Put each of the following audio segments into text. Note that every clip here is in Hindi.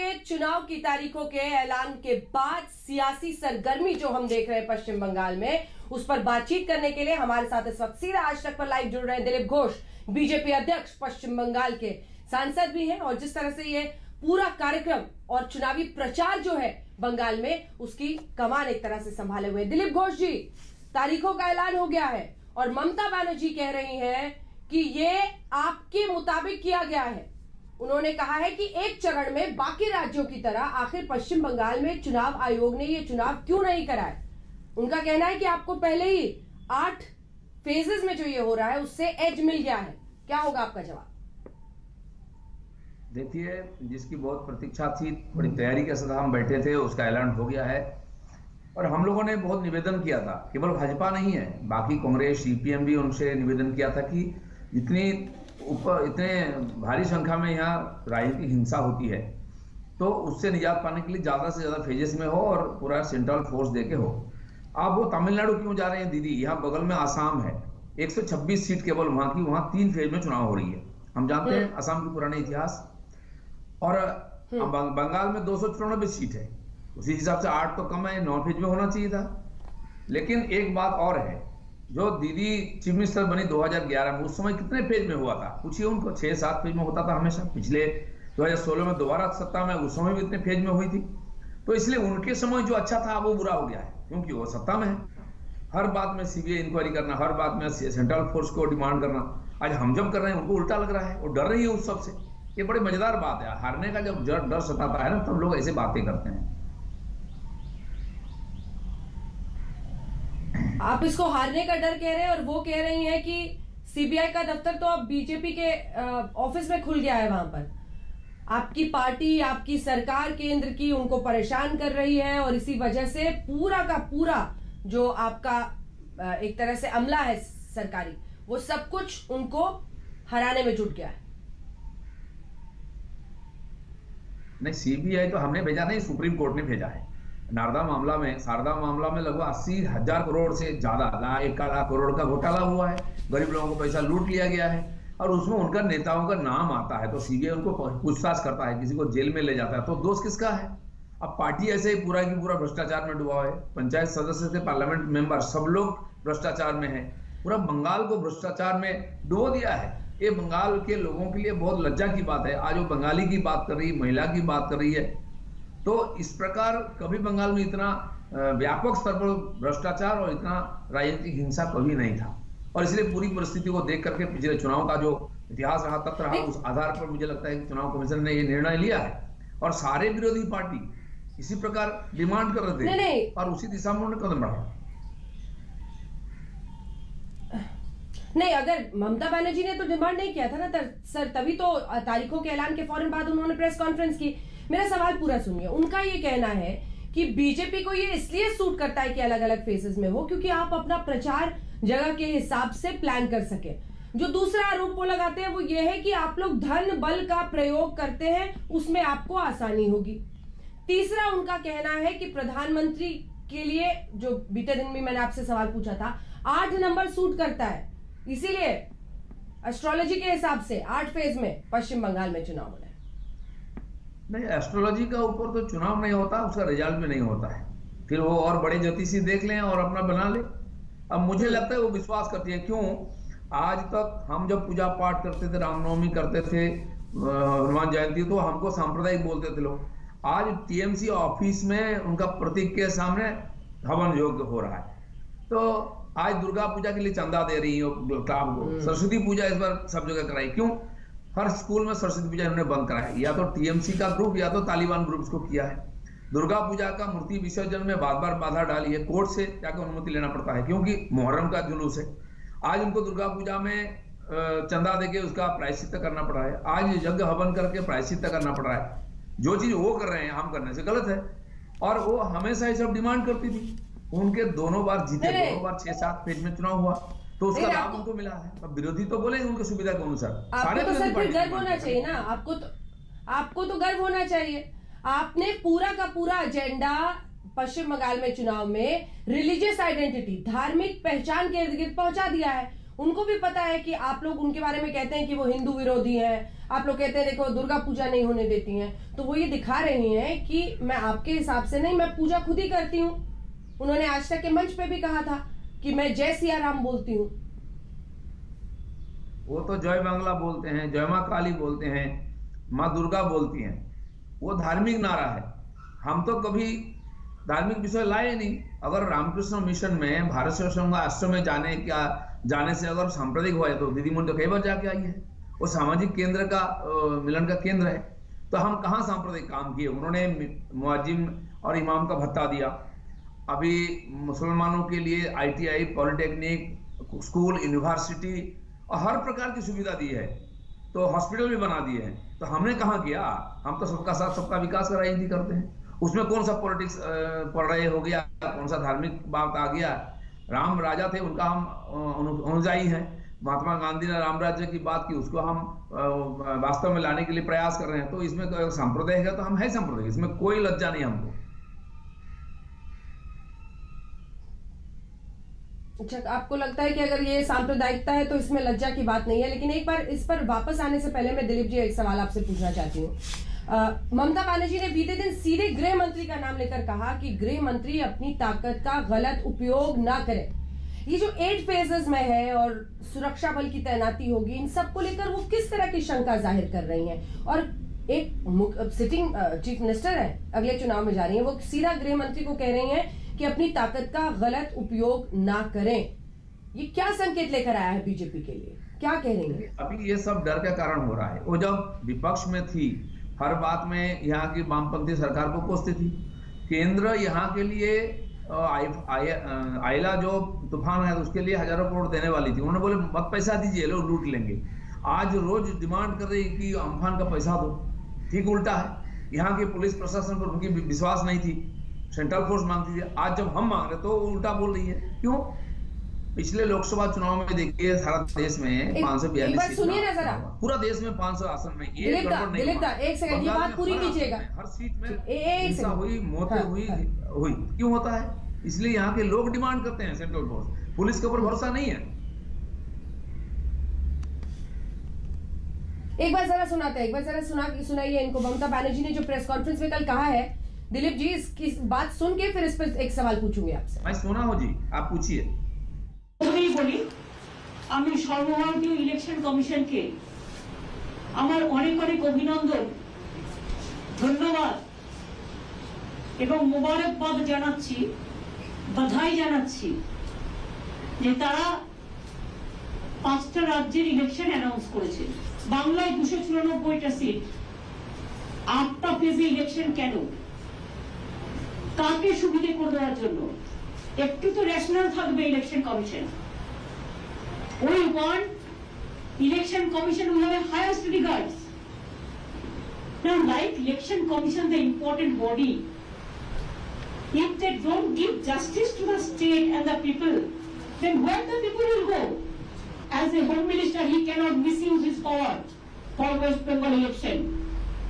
के चुनाव की तारीखों के ऐलान के बाद सियासी सरगर्मी जो हम देख रहे हैं पश्चिम बंगाल में, उस पर बातचीत करने के लिए हमारे साथ इस वक्त सीधा आज तक पर लाइव जुड़ रहे हैं दिलीप घोष, बीजेपी अध्यक्ष, पश्चिम बंगाल के सांसद भी हैं और जिस तरह से ये पूरा कार्यक्रम और चुनावी प्रचार जो है बंगाल में उसकी कमान एक तरह से संभाले हुए। दिलीप घोष जी, तारीखों का ऐलान हो गया है और ममता बनर्जी कह रही हैं कि ये आपके मुताबिक किया गया है। उन्होंने कहा है कि एक चरण में बाकी राज्यों की तरह आखिर पश्चिम बंगाल में चुनाव आयोग ने ये चुनाव क्यों नहीं कराए। उनका कहना है कि आपको पहले ही 8 फेजेस में जो ये हो रहा है उससे एज मिल गया है। क्या होगा आपका जवाब? देखिए, जिसकी बहुत प्रतीक्षा थी, बड़ी तैयारी के साथ हम बैठे थे, उसका ऐलान हो गया है और हम लोगों ने बहुत निवेदन किया था। केवल भाजपा नहीं है, बाकी कांग्रेस, सीपीएम भी उनसे निवेदन किया था कि इतने भारी संख्या में यहाँ राजनीतिक हिंसा होती है तो उससे निजात पाने के लिए ज़्यादा से ज़्यादा फेजेस में हो और पूरा सेंट्रल फोर्स देके हो। आप वो तमिलनाडु क्यों जा रहे हैं दीदी? यहाँ बगल में आसाम है, 126 सीट केवल वहाँ की, वहाँ 3 फेज में चुनाव हो रही है। हम जानते हैं आसाम की पुराने इतिहास। और बंगाल में 294 सीट है, उसी हिसाब से 8 तो कम है, 9 फेज में होना चाहिए था। लेकिन एक बात और है, जो दीदी चीफ मिनिस्टर बनी 2011 में, उस समय कितने फेज में हुआ था? पूछिए उनको। 6-7 फेज में होता था हमेशा। पिछले 2016 में दोबारा सत्ता में, उस समय भी इतने फेज में हुई थी। तो इसलिए उनके समय जो अच्छा था वो बुरा हो गया है, क्योंकि वो सत्ता में है। हर बात में सीबीआई इंक्वायरी करना, हर बात में सेंट्रल फोर्स को डिमांड करना, आज हम जब कर रहे हैं उनको उल्टा लग रहा है, वो डर रही है उस सबसे। ये बड़ी मजेदार बात है। हारने का जब डर सताता है ना, तब लोग ऐसे बातें करते हैं। आप इसको हारने का डर कह रहे हैं और वो कह रही हैं कि सीबीआई का दफ्तर तो अब बीजेपी के ऑफिस में खुल गया है। वहां पर आपकी पार्टी, आपकी सरकार केंद्र की उनको परेशान कर रही है और इसी वजह से पूरा का पूरा जो आपका एक तरह से अमला है सरकारी, वो सब कुछ उनको हराने में जुट गया है। नहीं, सीबीआई तो हमने भेजा नहीं, सुप्रीम कोर्ट ने भेजा है। शारदा मामला में लगभग 80,000 करोड़ से ज्यादा, 1 लाख करोड़ का घोटाला हुआ है। गरीब लोगों को पैसा लूट लिया गया है और उसमें उनका नेताओं का नाम आता है तो सीबीआई उनको पूछताछ करता है, किसी को जेल में ले जाता है। तो दोष किसका है? अब पार्टी ऐसे ही पूरा की पूरा भ्रष्टाचार में डूबा है। पंचायत सदस्य से पार्लियामेंट मेंबर सब लोग भ्रष्टाचार में है। पूरा बंगाल को भ्रष्टाचार में डुबो दिया है। ये बंगाल के लोगों के लिए बहुत लज्जा की बात है। आज वो बंगाली की बात कर रही है, महिला की बात कर रही है। तो इस प्रकार कभी बंगाल में इतना व्यापक स्तर पर भ्रष्टाचार और इतना राजनीतिक हिंसा कभी नहीं था। और इसलिए पूरी परिस्थिति को देख करके पिछले चुनाव का जो इतिहास रहा, तथ्य रहा, उस आधार पर मुझे लगता है कि चुनाव कमीशन ने ये निर्णय लिया है और सारे विरोधी पार्टी इसी प्रकार डिमांड कर रहे थे और उसी दिशा में उन्होंने कदम बढ़ाया। नहीं, अगर ममता बनर्जी ने तो डिमांड नहीं किया था ना सर, तभी तो तारीखों के ऐलान के फौरन बाद उन्होंने प्रेस कॉन्फ्रेंस की। मेरा सवाल पूरा सुनिए। उनका ये कहना है कि बीजेपी को ये इसलिए सूट करता है कि अलग अलग फेजेस में हो, क्योंकि आप अपना प्रचार जगह के हिसाब से प्लान कर सके। जो दूसरा आरोप वो लगाते हैं वो ये है कि आप लोग धन बल का प्रयोग करते हैं, उसमें आपको आसानी होगी। तीसरा उनका कहना है कि प्रधानमंत्री के लिए, जो बीते दिन में मैंने आपसे सवाल पूछा था, 8 नंबर सूट करता है, इसीलिए एस्ट्रोलॉजी के हिसाब से 8 फेज में पश्चिम बंगाल में चुनाव होना है। नहीं, एस्ट्रोलॉजी का ऊपर तो चुनाव नहीं होता, उसका रिजल्ट भी नहीं होता है। फिर वो और बड़े ज्योतिषी देख लें और अपना बना ले। अब मुझे लगता है वो विश्वास करती है। क्यों? आज तक हम जब पूजा पाठ करते थे, रामनवमी करते थे, हनुमान जयंती, तो हमको सांप्रदायिक बोलते थे लोग। आज टीएमसी ऑफिस में उनका प्रतीक के सामने हवन योग हो रहा है। तो आज दुर्गा पूजा के लिए चंदा दे रही है क्लाब को। सरस्वती पूजा इस बार सब जगह कराई। क्यों? हर स्कूल में सरस्वती पूजा इन्होंने बंद करा है। या तो टीएमसी का ग्रुप या तो तालिबान ग्रुप को किया है। दुर्गा पूजा का मूर्ति विसर्जन में बार बार बाधा डाली है, कोर्ट से जाकर अनुमति लेना पड़ता है, क्योंकि मुहर्रम का जुलूस है। आज उनको दुर्गा पूजा में चंदा देके उसका प्रायश्चित करना पड़ा है। आज यज्ञ हवन करके प्रायश्चित करना पड़ रहा है। जो चीज वो कर रहे हैं हम करने से गलत है। और वो हमेशा ही सब डिमांड करती थी। उनके दोनों बार जीते, दोनों बार 6-7 फेज में चुनाव हुआ तो उसका लाभ उनको मिला है। अब विरोधी तो बोलेंगे उनकी सुविधा के अनुसार। आपको तो सर फिर गर्व होना चाहिए ना, आपको तो गर्व होना चाहिए। आपने पूरा का पूरा एजेंडा पश्चिम बंगाल में चुनाव में रिलीजियस आइडेंटिटी, धार्मिक पहचान के इर्द गिर्द पहुंचा दिया है। उनको भी पता है कि आप लोग उनके बारे में कहते हैं कि वो हिंदू विरोधी हैं, आप लोग कहते हैं देखो दुर्गा पूजा नहीं होने देती हैं, तो वो ये दिखा रही हैं कि मैं आपके हिसाब से नहीं, मैं पूजा खुद ही करती हूँ। उन्होंने आज तक के मंच पे भी कहा था कि मैं जय सिया राम बोलती हूँ। वो तो जय बांग्ला बोलते हैं, जय माँ काली बोलते हैं, माँ दुर्गा बोलती हैं, वो धार्मिक नारा है। हम तो कभी धार्मिक विषय लाए नहीं। अगर रामकृष्ण मिशन में भारत सेवा संघ आश्रम में जाने से अगर सांप्रदायिक हुआ है तो दीदी मुन तो कई बार जाके आई है। वो सामाजिक केंद्र का मिलन का केंद्र है, तो हम कहाँ सांप्रदायिक काम किए। उन्होंने मुअज्जिम और इमाम का भत्ता दिया, अभी मुसलमानों के लिए ITI, पॉलिटेक्निक, स्कूल, यूनिवर्सिटी और हर प्रकार की सुविधा दी है, तो हॉस्पिटल भी बना दिए हैं। तो हमने कहाँ किया, हम तो सबका साथ सबका विकास का राजनीति करते हैं। उसमें कौन सा पॉलिटिक्स पढ़ रहे हो गया, कौन सा धार्मिक बात आ गया। राम राजा थे, उनका हम अनुयायी हैं। महात्मा गांधी ने राम राज्य की बात की, उसको हम वास्तव में लाने के लिए प्रयास कर रहे हैं। तो इसमें सांप्रदायिक है तो हम है सांप्रदायिक, इसमें कोई लज्जा नहीं हमको। अच्छा, आपको लगता है कि अगर ये सांप्रदायिकता है तो इसमें लज्जा की बात नहीं है। लेकिन एक बार इस पर वापस आने से पहले मैं दिलीप जी एक सवाल आपसे पूछना चाहती हूँ। ममता बनर्जी ने बीते दिन सीधे गृह मंत्री का नाम लेकर कहा कि गृह मंत्री अपनी ताकत का गलत उपयोग ना करें। ये जो 8 फेजेस में है और सुरक्षा बल की तैनाती होगी, इन सबको लेकर वो किस तरह की शंका जाहिर कर रही हैं। और एक सिटिंग चीफ मिनिस्टर है, अगले चुनाव में जा रही है, वो सीधा गृह मंत्री को कह रही हैं कि अपनी ताकत का गलत उपयोग ना करें। ये क्या संकेत लेकर आया है बीजेपी के लिए, क्या कह रही है? अभी ये सब डर के कारण हो रहा है। वो जब विपक्ष में थी, हर बात में यहाँ की वामपंथी सरकार को कोसती थी। केंद्र यहाँ के लिए आयला जो तूफान है उसके लिए हजारों करोड़ देने वाली थी। उन्होंने बोले मत पैसा दीजिए, लोग लूट लेंगे। आज रोज डिमांड कर रही कि अम्फान का पैसा दो। ठीक उल्टा है, यहाँ के पुलिस प्रशासन पर उनकी विश्वास नहीं थी, सेंट्रल फोर्स मांगती थी। आज जब हम मांग रहे तो उल्टा बोल रही है। क्यों? पिछले लोकसभा चुनाव में देखिए सारा देश में 542 सुनिए ना जरा, पूरा देश में 500 आसन में दिलीप दा एक सेकंड, ये बात पूरी कीजिएगा। हर सीट में हिंसा हुई, मौतें हुई। क्यों होता है? इसलिए यहाँ के लोग डिमांड करते हैं सेंट्रल फोर्स। पुलिस के ऊपर भरोसा नहीं है। एक बार जरा सुनाते हैं, एक बार जरा सुनाइए इनको। ममता बनर्जी ने जो प्रेस कॉन्फ्रेंस में कल कहा है, दिलीप जी इसकी बात सुन के फिर इस पर एक सवाल पूछूंगी आपसे। मैं सुना हूँ जी, आप पूछिए। বলি আমি সর্বভারতীয় ইলেকশন কমিশনকে আমার অনেক অনেক অভিনন্দন, ধন্যবাদ এবং মোবারকবাদ জানাচ্ছি, বাধাই জানাচ্ছি যে তারা 5টা রাজ্যের ইলেকশন অ্যানাউন্স করেছে। বাংলায় 294টা সিট, 8টা ফেজে ইলেকশন। কেন? কাকে সুবিধা করে দেওয়ার জন্য? একটু তো রেশনাল থাকবে election commission. We want election commission who have a highest regards. Now, like election commission, the important body, if they don't give justice to the state and the people, then where the people will go? As a home minister, he cannot misuse his power for West Bengal election.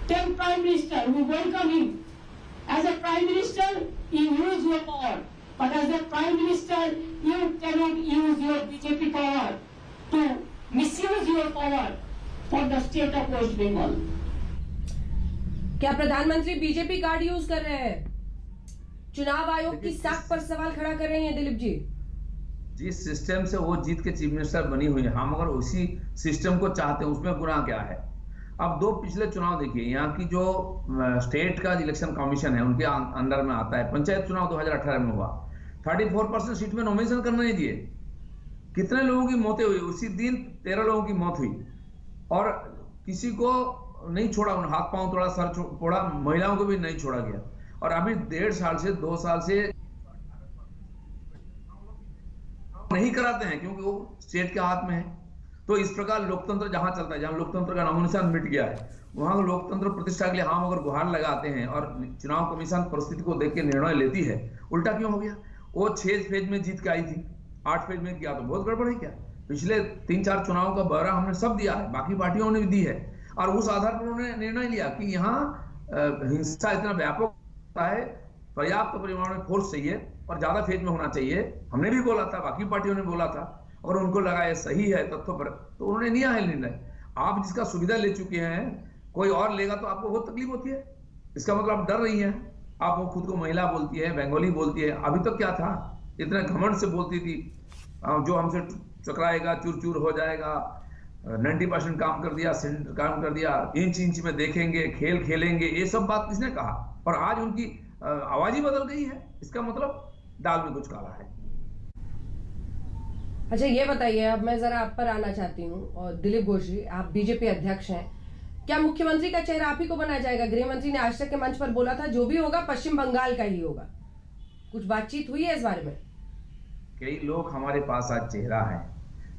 Then Prime Minister, we welcome him. As a Prime Minister, you use your power. But as a Prime Minister, you cannot use your BJP power to misuse your power for the state of West Bengal. क्या प्रधानमंत्री बीजेपी कार्ड यूज कर रहे हैं? चुनाव आयोग की साख पर सवाल खड़ा कर रही हैं दिलीप जी। जिस सिस्टम से वो जीत के चीफ मिनिस्टर बनी हुई है, हम अगर उसी सिस्टम को चाहते हैं, उसमें गुनाह क्या है? अब 2 पिछले चुनाव देखिए, यहाँ की जो स्टेट का इलेक्शन कमीशन है उनके अंडर में आता है। पंचायत चुनाव 2018 में हुआ, 34% सीट में नॉमिनेशन करने नहीं दिए। कितने लोगों की मौतें हुई? उसी दिन 13 लोगों की मौत हुई और किसी को नहीं छोड़ा, उन्हें हाथ पांव तोड़ा, सर फोड़ा, महिलाओं को भी नहीं छोड़ा गया। और अभी 1.5 साल से 2 साल से नहीं कराते हैं क्योंकि वो स्टेट के हाथ में है। तो इस प्रकार लोकतंत्र जहां चलता है, जहां लोकतंत्र का नामो निशान मिट गया है, वहां लोकतंत्र प्रतिष्ठा के लिए हम अगर गुहार लगाते हैं और चुनाव कमीशन परिस्थिति को देख के निर्णय लेती है, उल्टा क्यों हो गया? वो 6 फेज में जीत के आई थी, 8 फेज में किया तो बहुत गड़बड़ है क्या? पिछले 3-4 चुनाव का ब्यौरा हमने सब दिया है, बाकी पार्टियों ने भी दी है। और उस आधार पर उन्होंने निर्णय लिया कि यहाँ हिंसा इतना व्यापक होता है, पर्याप्त परिमाण में फोर्स चाहिए और ज्यादा फेज में होना चाहिए। हमने भी बोला था, बाकी पार्टियों ने बोला था, और उनको लगा ये सही है तथ्यों पर, तो उन्होंने लिया है निर्णय। आप जिसका सुविधा ले चुके हैं, कोई और लेगा तो आपको बहुत तकलीफ होती है। इसका मतलब आप डर रही हैं। आप वो खुद को महिला बोलती है, बंगाली बोलती है, अभी तक क्या था, इतना घमंड से बोलती थी जो हमसे टकराएगा चूर चूर हो जाएगा, 90% काम कर दिया, इंच इंच में देखेंगे, खेल खेलेंगे, ये सब बात किसने कहा? और आज उनकी आवाज ही बदल गई है। इसका मतलब दाल में कुछ काला है। अच्छा, ये बताइए, अब मैं जरा आप पर आना चाहती हूँ। और दिलीप घोष जी, आप बीजेपी अध्यक्ष हैं, क्या मुख्यमंत्री का चेहरा आप ही को बनाया जाएगा? गृह मंत्री ने आज तक के मंच पर बोला था जो भी होगा पश्चिम बंगाल का ही होगा। कुछ बातचीत हुई है इस बारे में? कई लोग हमारे पास आज चेहरा है,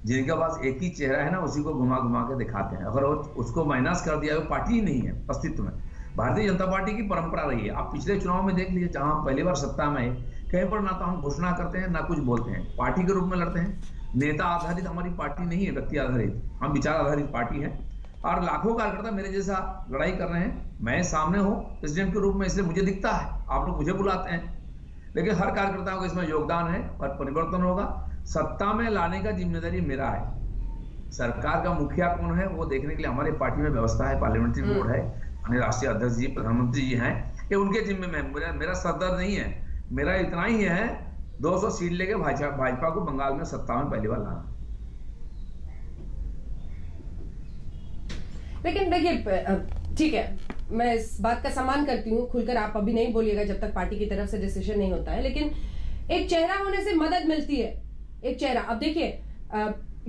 जिनके पास एक ही चेहरा है ना, उसी को घुमा घुमा के दिखाते हैं। अगर उसको माइनस कर दिया, वो पार्टी ही नहीं है अस्तित्व में। भारतीय जनता पार्टी की परंपरा रही है। आप पिछले चुनाव में देख लीजिए, जहां पहली बार सत्ता में कहीं पर ना तो हम घोषणा करते हैं ना कुछ बोलते हैं, पार्टी के रूप में लड़ते हैं। नेता आधारित हमारी पार्टी नहीं है, व्यक्ति आधारित, हम विचार आधारित पार्टी है। और लाखों कार्यकर्ता मेरे जैसा लड़ाई कर रहे हैं। मैं सामने हूँ प्रेसिडेंट के रूप में, इसलिए मुझे दिखता है, आप लोग मुझे बुलाते हैं, लेकिन हर कार्यकर्ता को इसमें योगदान है और परिवर्तन होगा। सत्ता में लाने का जिम्मेदारी मेरा है। सरकार का मुखिया कौन है वो देखने के लिए हमारे पार्टी में व्यवस्था है, पार्लियामेंट्री बोर्ड है, हमारे राष्ट्रीय अध्यक्ष जी, प्रधानमंत्री जी हैं, ये उनके जिम्मे में। मेरा सरदर्द नहीं है, मेरा इतना ही है 200 सीट लेके भाजपा को बंगाल में सत्ता में पहली बार लाना। लेकिन देखिए, ठीक है, मैं इस बात का सम्मान करती हूँ, खुलकर आप अभी नहीं बोलिएगा जब तक पार्टी की तरफ से डिसीजन नहीं होता है, लेकिन एक चेहरा होने से मदद मिलती है। एक चेहरा, अब देखिए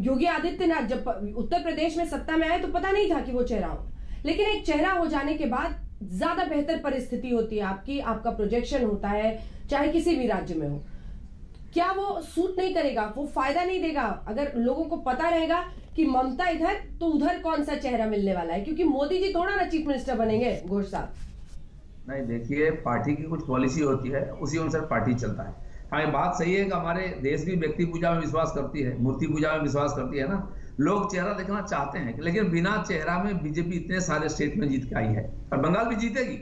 योगी आदित्यनाथ जब उत्तर प्रदेश में सत्ता में आए तो पता नहीं था कि वो चेहरा हो, लेकिन एक चेहरा हो जाने के बाद ज्यादा बेहतर परिस्थिति होती है आपकी, आपका प्रोजेक्शन होता है, चाहे किसी भी राज्य में हो। क्या वो सूट नहीं करेगा, वो फायदा नहीं देगा अगर लोगों को पता रहेगा कि ममता इधर तो उधर कौन सा चेहरा मिलने वाला है? क्योंकि मोदी जी थोड़ा ना चीफ मिनिस्टर बनेंगे घोष साहब। नहीं, देखिए, पार्टी की कुछ पॉलिसी होती है, उसी अनुसार पार्टी चलता है। हाँ, ये बात सही है कि हमारे देश भी व्यक्ति पूजा में विश्वास करती है, मूर्ति पूजा में विश्वास करती है ना। लोग चेहरा देखना चाहते हैं, लेकिन बिना चेहरा में बीजेपी इतने सारे स्टेट में जीत के आई है और बंगाल भी जीतेगी।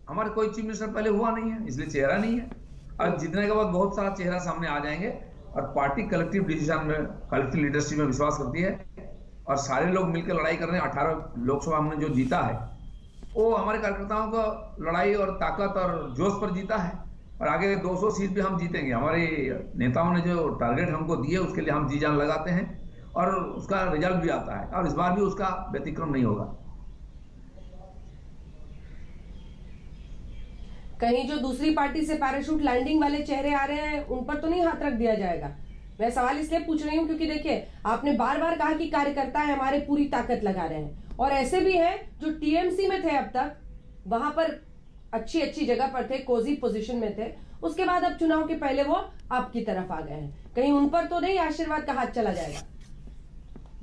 हमारे कोई चीफ मिनिस्टर पहले हुआ नहीं है, इसलिए चेहरा नहीं है। और जीतने के बाद बहुत सारा चेहरा सामने आ जाएंगे। और पार्टी कलेक्टिव डिसीजन में, कलेक्टिव लीडरशिप में विश्वास करती है और सारे लोग मिलकर लड़ाई कर रहे हैं। 18 लोकसभा हमने जो जीता है वो हमारे कार्यकर्ताओं को लड़ाई और ताकत और जोश पर जीता है। और आगे 200 सीट भी हम जीतेंगे। हमारे नेताओं ने जो टारगेट हमको दिए उसके लिए हम जी जान लगाते हैं और उसका रिजल्ट भी आता है, और इस बार भी उसका व्यतिक्रम नहीं होगा। कहीं जो दूसरी पार्टी से पैराशूट लैंडिंग वाले चेहरे आ रहे हैं उन पर तो नहीं हाथ रख दिया जाएगा? मैं सवाल इसलिए पूछ रही हूँ क्योंकि देखिए, आपने बार बार कहा कि कार्यकर्ता है हमारे पूरी ताकत लगा रहे हैं, और ऐसे भी हैं जो टीएमसी में थे अब तक, वहां पर अच्छी जगह पर थे, कोजी पोजीशन में थे, उसके बाद अब चुनाव के पहले वो आपकी तरफ आ गए हैं। कहीं उन पर तो नहीं आशीर्वाद का हाथ चला जाएगा?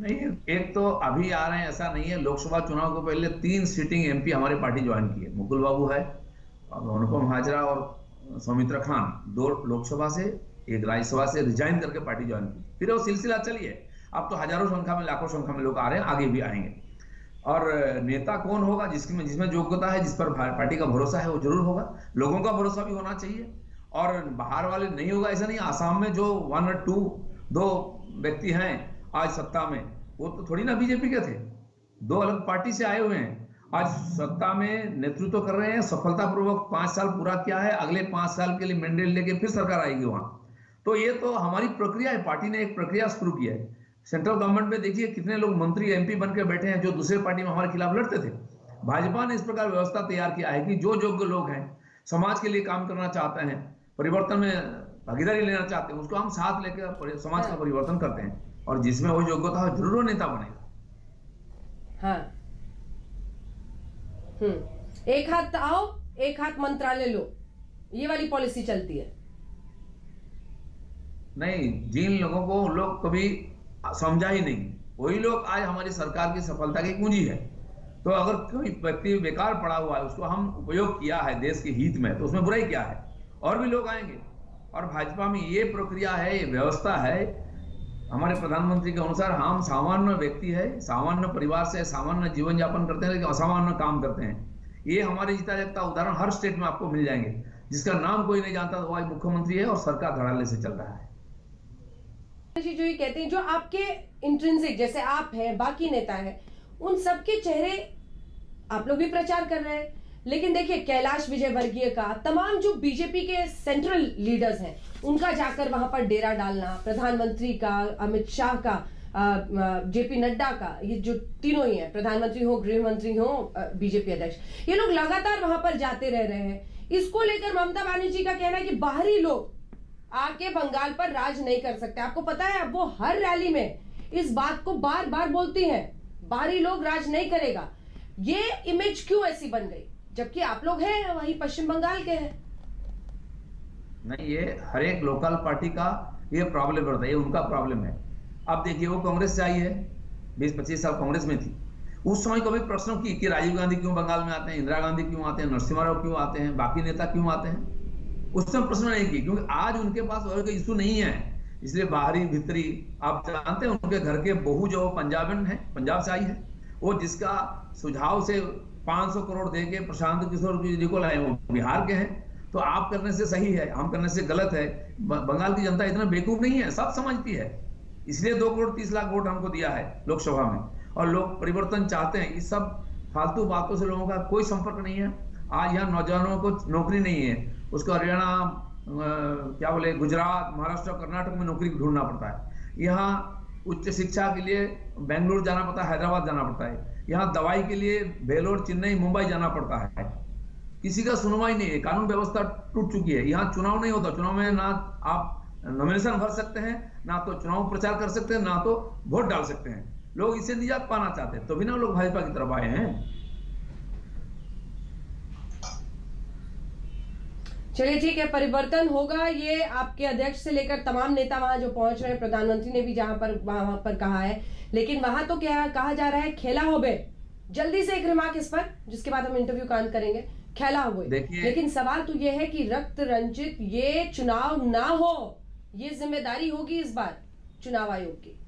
नहीं, एक तो अभी आ रहे हैं ऐसा नहीं है। लोकसभा चुनाव को पहले 3 सिटिंग एमपी हमारी पार्टी ज्वाइन की है। मुकुल बाबू है, अनुपम हाजरा और सौमित्रा खान, 2 लोकसभा से, 1 राज्यसभा से रिजाइन करके पार्टी ज्वाइन की। फिर वो सिलसिला चलिए, अब तो हजारों संख्या में, लाखों संख्या में लोग आ रहे हैं, आगे भी आएंगे। और नेता कौन होगा जिसमें योग्यता है, जिस पर पार्टी का भरोसा है, वो जरूर होगा। लोगों का भरोसा भी होना चाहिए, और बाहर वाले नहीं होगा ऐसा नहीं। आसाम में जो 1 और 2 व्यक्ति हैं आज सत्ता में, वो तो थोड़ी ना बीजेपी के थे, 2 अलग पार्टी से आए हुए हैं, आज सत्ता में नेतृत्व कर रहे हैं, सफलतापूर्वक 5 साल पूरा किया है। अगले 5 साल के लिए मैंडेट लेके फिर सरकार आएगी वहां। तो ये तो हमारी प्रक्रिया है, पार्टी ने एक प्रक्रिया शुरू की है। सेंट्रल गवर्नमेंट में देखिए कितने लोग मंत्री एमपी बन के बैठे हैं जो दूसरे पार्टी में हमारे खिलाफ लड़ते थे। भाजपा ने इस प्रकार व्यवस्था तैयार किया है कि जो योग्य लोग हैं, समाज के लिए काम करना चाहते हैं, परिवर्तन में भागीदारी लेना चाहते हैं, उसको हम साथ लेकर समाज का परिवर्तन करते हैं, और जिसमें वो योग्यता हो जरूर नेता बनेगा। हाँ, एक हाथ आओ, एक हाथ मंत्रालय लो, ये वाली पॉलिसी चलती है। नहीं, जिन लोगों को लोग कभी समझा ही नहीं, वही लोग आज हमारी सरकार की सफलता की कुंजी है। तो अगर कोई व्यक्ति बेकार पड़ा हुआ है, उसको हम उपयोग किया है देश के हित में, तो उसमें बुराई क्या है? और भी लोग आएंगे। और भाजपा में ये प्रक्रिया है, ये व्यवस्था है। हमारे प्रधानमंत्री के अनुसार हम सामान्य व्यक्ति है, सामान्य परिवार से सामान्य जीवन यापन करते हैं, लेकिन असामान्य काम करते हैं। ये हमारे जीता जागता उदाहरण हर स्टेट में आपको मिल जाएंगे। जिसका नाम कोई नहीं जानता, वो आज मुख्यमंत्री है और सरकार धड़ल्ले से चल रहा है। जी जो ये कहते हैं, जो आपके इंट्रिंसिक जैसे आप हैं, बाकी नेता हैं, उन सबके चेहरे आप लोग भी प्रचार कर रहे हैं, लेकिन देखिए कैलाश विजयवर्गीय का, तमाम जो बीजेपी के सेंट्रल लीडर्स हैं, उनका जाकर वहां पर डेरा डालना, प्रधानमंत्री का, अमित शाह का, जेपी नड्डा का, ये जो तीनों ही हैं, प्रधानमंत्री हो, गृह मंत्री हो, बीजेपी अध्यक्ष, ये लोग लगातार वहां पर जाते रह रहे हैं। इसको लेकर ममता बनर्जी का कहना है कि बाहरी लोग आके बंगाल पर राज नहीं कर सकते। आपको पता है, अब वो हर रैली में इस बात को बार बार बोलती हैं, बाहरी लोग राज नहीं करेगा। ये इमेज क्यों ऐसी बन गई, जबकि आप लोग हैं वही पश्चिम बंगाल के हैं? नहीं, ये हर एक लोकल पार्टी का ये प्रॉब्लम होता है, ये उनका प्रॉब्लम है। अब देखिए, वो कांग्रेस से आई है, 20-25 साल कांग्रेस में थी। उस समय कभी प्रश्न की कि राजीव गांधी क्यों बंगाल में आते हैं, इंदिरा गांधी क्यों आते हैं, नरसिम्हा राव क्यों आते हैं, बाकी नेता क्यों आते हैं, उस समय प्रश्न नहीं की, क्योंकि आज उनके पास और कोई इशू नहीं है। इसलिए बाहरी भीतरी, आप जानते हैं उनके घर के बहू जो पंजाबन है, पंजाब से आई है, वो जिसका सुझाव से 500 करोड़ दे के प्रशांत किशोर जी को लाए, वो बिहार के हैं। तो आप करने से सही है, हम करने से गलत है। बंगाल की जनता इतना बेवकूफ नहीं है, सब समझती है। इसलिए 2 करोड़ 30 लाख वोट हमको दिया है लोकसभा में, और लोग परिवर्तन चाहते हैं। इस सब फालतू बातों से लोगों का कोई संपर्क नहीं है। आज यहाँ नौजवानों को नौकरी नहीं है, उसको हरियाणा, क्या बोले, गुजरात, महाराष्ट्र, कर्नाटक में नौकरी ढूंढना पड़ता है। यहाँ उच्च शिक्षा के लिए बेंगलुरु जाना पड़ता है, हैदराबाद जाना पड़ता है। यहाँ दवाई के लिए बेलोर, चेन्नई, मुंबई जाना पड़ता है। किसी का सुनवाई नहीं है, कानून व्यवस्था टूट चुकी है। यहाँ चुनाव नहीं होता, चुनाव में ना आप नॉमिनेशन भर सकते हैं, ना तो चुनाव प्रचार कर सकते हैं, ना तो वोट डाल सकते हैं। लोग इससे निजात पाना चाहते हैं, तो भी ना लोग भाजपा की तरफ आए हैं। चलिए ठीक है, परिवर्तन होगा, ये आपके अध्यक्ष से लेकर तमाम नेता वहां जो पहुंच रहे हैं, प्रधानमंत्री ने भी वहां पर कहा है, लेकिन वहां तो क्या कहा जा रहा है, खेला हो बे। जल्दी से एक रिमार्क इस पर, जिसके बाद हम इंटरव्यू का अंत करेंगे। खेला हो गए, लेकिन सवाल तो ये है कि रक्त रंजित ये चुनाव ना हो, ये जिम्मेदारी होगी इस बार चुनाव आयोग की।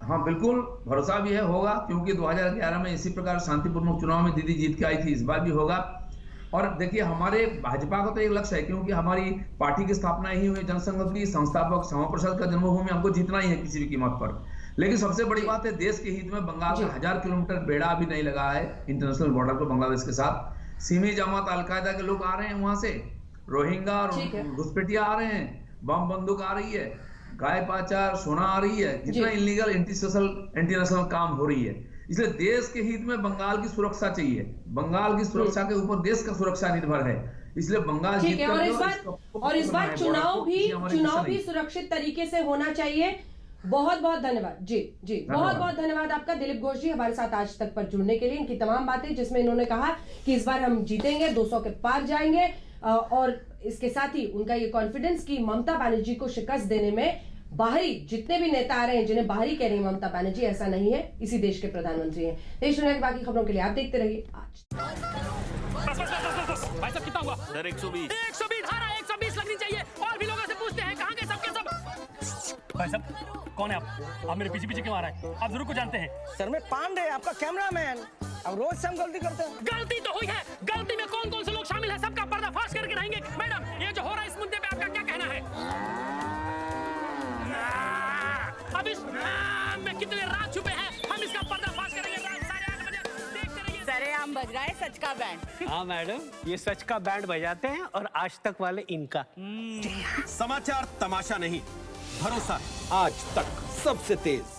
हाँ बिल्कुल, भरोसा भी है, होगा, क्योंकि 2011 में इसी प्रकार शांतिपूर्ण चुनाव में दीदी जीत के आई थी, इस बार भी होगा। और देखिए, हमारे भाजपा का तो एक लक्ष्य है, क्योंकि हमारी पार्टी की स्थापना ही हुई जनसंघ की, संस्थापक श्यामा प्रसाद का जन्मभूमि, हमको जीतना ही है किसी भी कीमत पर। लेकिन सबसे बड़ी बात है, देश के हित में बंगाल का 1000 किलोमीटर बेड़ा अभी नहीं लगा है इंटरनेशनल बॉर्डर पर बांग्लादेश के साथ। सिमी जमात, अलकायदा के लोग आ रहे हैं वहां से, रोहिंगा और घुसपैठिया आ रहे हैं, बम बंदूक आ रही है, गाय पाचार, सोना आ रही है, कितना illegal, anti social, anti national काम हो रही है। इसलिए देश के हित में बंगाल की सुरक्षा चाहिए। बंगाल की सुरक्षा के ऊपर देश का सुरक्षा निर्भर है। इसलिए बंगाल जीत कर, और इस बार चुनाव भी सुरक्षित तरीके से होना चाहिए। बहुत बहुत धन्यवाद जी, बहुत बहुत धन्यवाद आपका दिलीप घोष जी, हमारे साथ आज तक पर जुड़ने के लिए। इनकी तमाम बातें, जिसमें इन्होंने कहा कि इस बार हम जीतेंगे, 200 के पार जाएंगे, और इसके साथ ही उनका ये कॉन्फिडेंस कि ममता बनर्जी को शिकस्त देने में बाहरी जितने भी नेता आ रहे हैं, जिन्हें बाहरी कह रही है ममता बनर्जी, ऐसा नहीं है, इसी देश के प्रधानमंत्री हैं। देश दुनिया की बाकी खबरों के लिए आप देखते रहिए आज। भाई साहब कितना हुआ? सर 120। 120 हारा, 120 लगनी चाहिए। और भी लोगों से पूछते हैं कहाँ गए सबके सब। भाई साहब कौन है आप मेरे पीछे पीछे क्यों आ रहे हैं? आप जरूर को जानते हैं। सर मैं पांडे, आपका कैमरामैन। अब रोज से हम गलती करते हैं। गलती तो हुई है, गलती में कौन कौन से लोग शामिल है सबका पर्दाफाश करके रहेंगे। मैडम, ये जो हो रहा है इस मुद्दे पे आपका क्या कहना है? अब इस में कितने राज छुपे हैं, हम इसका पर्दाफाश करेंगे। रात 8:30 बजे देखते रहिए। सरेआम बज रहा है सच का बैंड। हाँ मैडम, ये सच का बैंड बजाते हैं, और आज तक वाले इनका। समाचार तमाशा नहीं, भरोसा आज तक सबसे तेज।